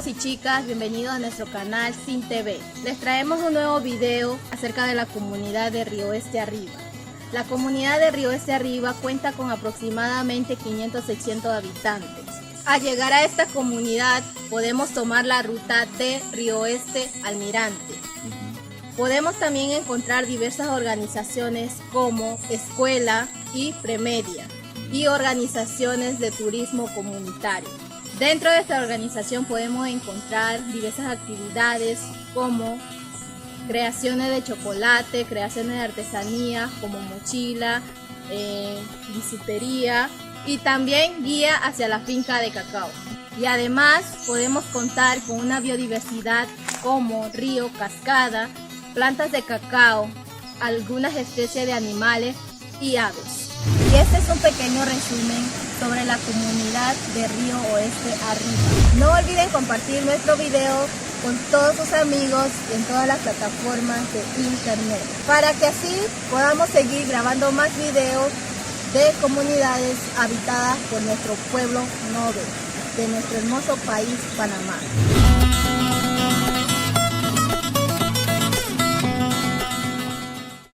chicos y chicas, bienvenidos a nuestro canal Sin TV. Les traemos un nuevo video acerca de la comunidad de Río Este Arriba. La comunidad de Río Este Arriba cuenta con aproximadamente 500-600 habitantes. Al llegar a esta comunidad podemos tomar la ruta de Río Este Almirante. Podemos también encontrar diversas organizaciones como escuela y premedia y organizaciones de turismo comunitario. Dentro de esta organización podemos encontrar diversas actividades como creaciones de chocolate, creaciones de artesanía como mochila, bisutería y también guía hacia la finca de cacao. Y además podemos contar con una biodiversidad como río, cascada, plantas de cacao, algunas especies de animales y aves. Y este es un pequeño resumen sobre la comunidad de Río Oeste Arriba. No olviden compartir nuestro video con todos sus amigos en todas las plataformas de internet, para que así podamos seguir grabando más videos de comunidades habitadas por nuestro pueblo noble de nuestro hermoso país, Panamá.